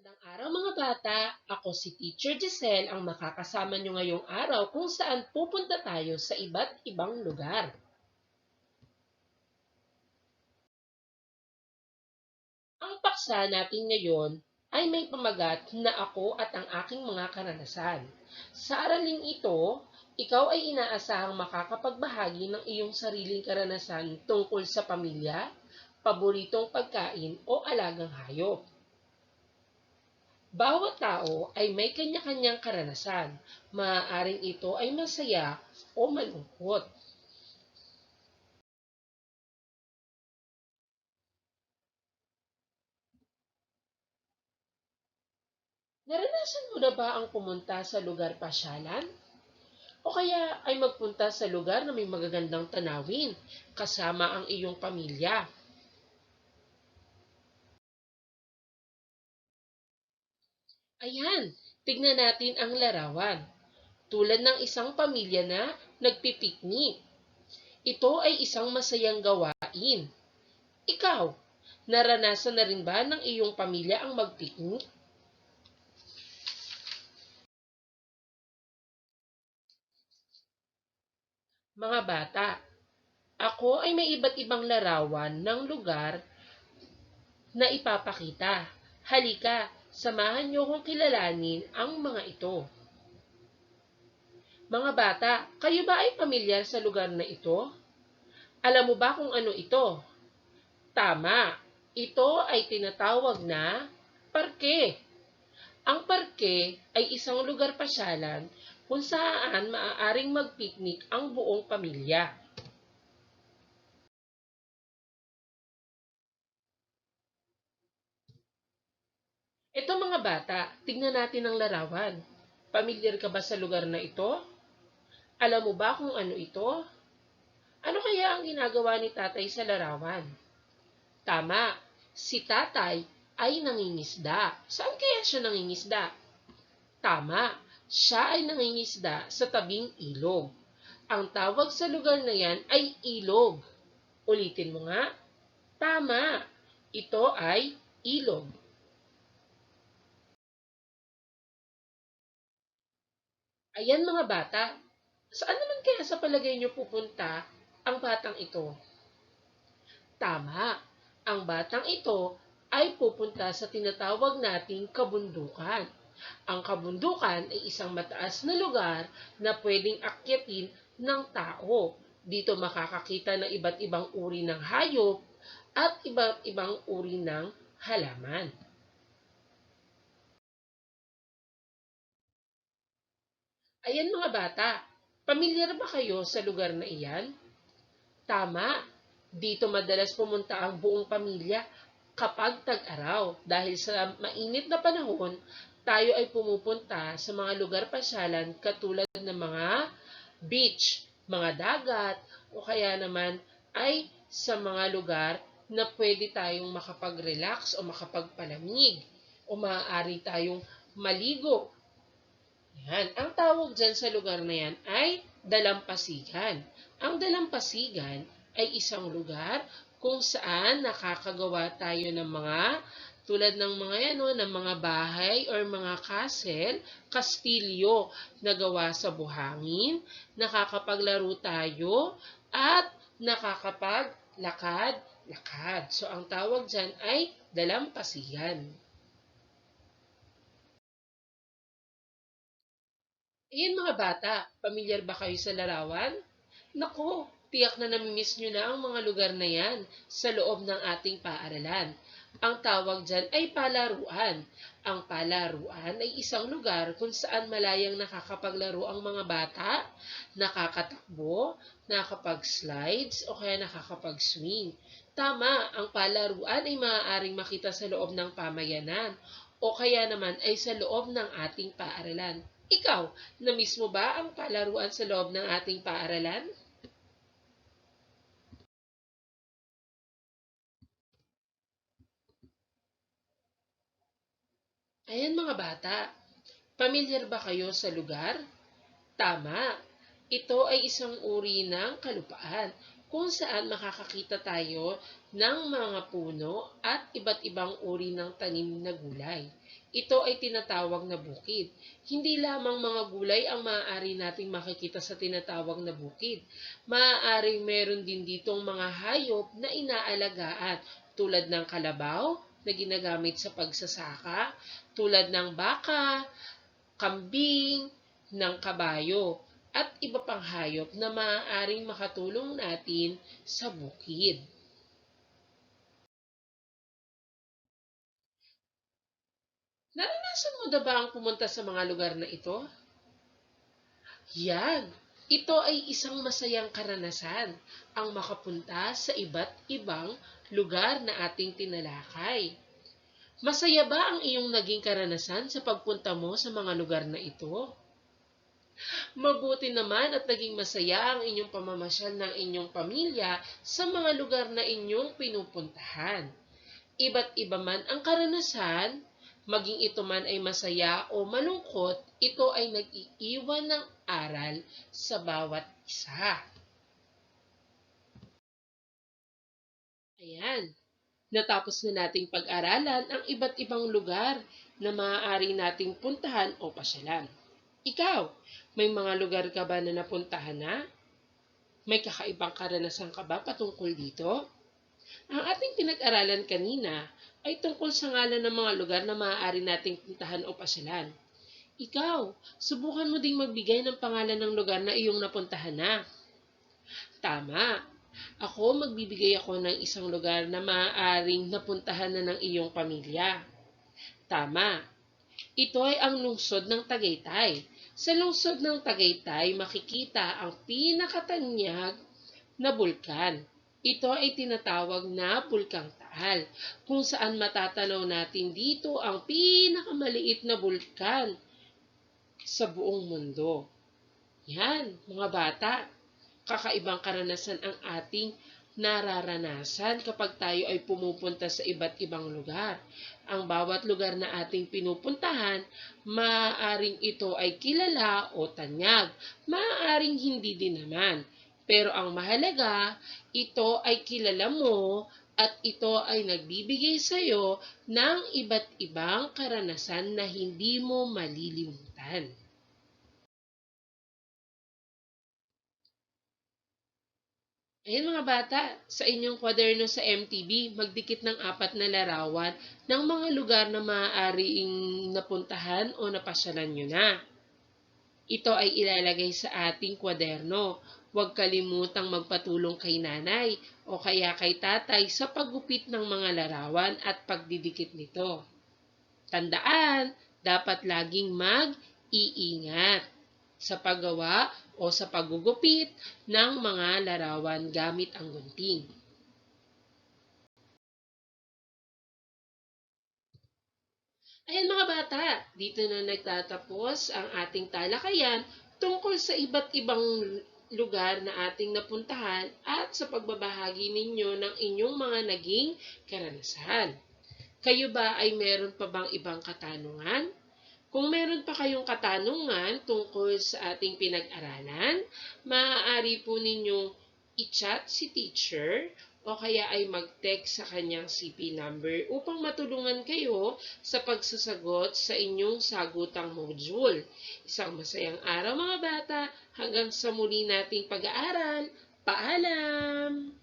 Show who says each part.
Speaker 1: Magandang araw mga bata! Ako si Teacher Giselle ang makakasama nyo ngayong araw kung saan pupunta tayo sa iba't ibang lugar. Ang paksa natin ngayon ay may pamagat na ako at ang aking mga karanasan. Sa araling ito, ikaw ay inaasahang makakapagbahagi ng iyong sariling karanasan tungkol sa pamilya, paboritong pagkain o alagang hayop. Bawat tao ay may kanya-kanyang karanasan. Maaaring ito ay masaya o malungkot. Naranasan mo na ba ang pumunta sa lugar pasyalan? O kaya ay magpunta sa lugar na may magagandang tanawin kasama ang iyong pamilya? Ayan, tignan natin ang larawan. Tulad ng isang pamilya na nagpipiknik. Ito ay isang masayang gawain. Ikaw, naranasan na rin ba ng iyong pamilya ang magpiknik? Mga bata, ako ay may iba't ibang larawan ng lugar na ipapakita. Halika, samahan niyo kong kilalanin ang mga ito. Mga bata, kayo ba ay pamilyar sa lugar na ito? Alam mo ba kung ano ito? Tama, ito ay tinatawag na parke. Ang parke ay isang lugar pasyalan kung saan maaaring magpiknik ang buong pamilya. Ito mga bata, tingnan natin ang larawan. Pamilyar ka ba sa lugar na ito? Alam mo ba kung ano ito? Ano kaya ang ginagawa ni tatay sa larawan? Tama, si tatay ay nangingisda. Saan kaya siya nangingisda? Tama, siya ay nangingisda sa tabing ilog. Ang tawag sa lugar na yan ay ilog. Ulitin mo nga. Tama, ito ay ilog. Ayan mga bata, saan naman kaya sa palagay niyo pupunta ang batang ito? Tama, ang batang ito ay pupunta sa tinatawag nating kabundukan. Ang kabundukan ay isang mataas na lugar na pwedeng akyatin ng tao. Dito makakakita ng iba't ibang uri ng hayop at iba't ibang uri ng halaman. Ayan mga bata, pamilyar ba kayo sa lugar na iyan? Tama, dito madalas pumunta ang buong pamilya kapag tag-araw dahil sa mainit na panahon, tayo ay pumupunta sa mga lugar pasyalan katulad ng mga beach, mga dagat, o kaya naman ay sa mga lugar na pwede tayong makapag-relax o makapagpalamig o maaari tayong maligo. Yan. Ang tawag dyan sa lugar na yan ay dalampasigan. Ang dalampasigan ay isang lugar kung saan nakakagawa tayo ng mga tulad ng mga yan, no, ng mga bahay or mga castle, kastilyo na gawa sa buhangin, nakakapaglaro tayo at nakakapaglakad-lakad. So ang tawag dyan ay dalampasigan. Ayan mga bata, pamilyar ba kayo sa larawan? Naku, tiyak na namimiss nyo na ang mga lugar na yan sa loob ng ating paaralan. Ang tawag dyan ay palaruan. Ang palaruan ay isang lugar kung saan malayang nakakapaglaro ang mga bata, nakakatakbo, nakakapag-slides o kaya nakakapag-swing. Tama, ang palaruan ay maaaring makita sa loob ng pamayanan o kaya naman ay sa loob ng ating paaralan. Ikaw, na-miss mo ba ang palaruan sa loob ng ating paaralan? Ayan mga bata, pamilyar ba kayo sa lugar? Tama, ito ay isang uri ng kalupaan kung saan makakakita tayo ng mga puno at iba't ibang uri ng tanim na gulay. Ito ay tinatawag na bukid. Hindi lamang mga gulay ang maaari nating makikita sa tinatawag na bukid. Maaaring meron din ditong mga hayop na inaalagaan tulad ng kalabaw na ginagamit sa pagsasaka, tulad ng baka, kambing, ng kabayo, at iba pang hayop na maaaring makatulong natin sa bukid. Naranasan mo na ba ang pumunta sa mga lugar na ito? Yan! Ito ay isang masayang karanasan ang makapunta sa iba't ibang lugar na ating tinalakay. Masaya ba ang iyong naging karanasan sa pagpunta mo sa mga lugar na ito? Mabuti naman at naging masaya ang inyong pamamasyal ng inyong pamilya sa mga lugar na inyong pinupuntahan. Iba't iba man ang karanasan, maging ito man ay masaya o malungkot, ito ay nag-iiwan ng aral sa bawat isa. Ayan, natapos na nating pag-aralan ang iba't ibang lugar na maaari nating puntahan o pasyalan. Ikaw, may mga lugar ka ba na napuntahan na? May kakaibang karanasan ka ba patungkol dito? Ang ating pinag-aralan kanina ay tungkol sa ngalan ng mga lugar na maaari nating puntahan o pasyalan. Ikaw, subukan mo ding magbigay ng pangalan ng lugar na iyong napuntahan na. Tama. Magbibigay ako ng isang lugar na maaaring napuntahan na ng iyong pamilya. Tama. Ito ay ang lungsod ng Tagaytay. Sa lungsod ng Tagaytay, makikita ang pinakatanyag na bulkan. Ito ay tinatawag na Bulkang Taal, kung saan matatanaw natin dito ang pinakamaliit na bulkan sa buong mundo. Yan, mga bata, kakaibang karanasan ang ating nararanasan kapag tayo ay pumupunta sa iba't ibang lugar. Ang bawat lugar na ating pinupuntahan, maaaring ito ay kilala o tanyag, maaaring hindi din naman. Pero ang mahalaga, ito ay kilala mo at ito ay nagbibigay sa iyo ng iba't ibang karanasan na hindi mo malilimutan. Ayan mga bata, sa inyong kwaderno sa MTB, magdikit ng 4 na larawan ng mga lugar na maaaring napuntahan o napasyalan nyo na. Ito ay ilalagay sa ating kwaderno. Huwag kalimutang magpatulong kay nanay o kaya kay tatay sa paggupit ng mga larawan at pagdidikit nito. Tandaan, dapat laging mag-iingat sa paggawa o sa paggugupit ng mga larawan gamit ang gunting. Ayan mga bata, dito na nagtatapos ang ating talakayan tungkol sa iba't ibang lugar na ating napuntahan at sa pagbabahagi ninyo ng inyong mga naging karanasan. Kayo ba ay meron pa bang ibang katanungan? Kung meron pa kayong katanungan tungkol sa ating pinag-aralan, maaari po ninyong i-chat si teacher o kaya ay mag-text sa kanyang CP number upang matulungan kayo sa pagsasagot sa inyong sagutang module. Isang masayang araw mga bata, hanggang sa muli nating pag-aaral. Paalam!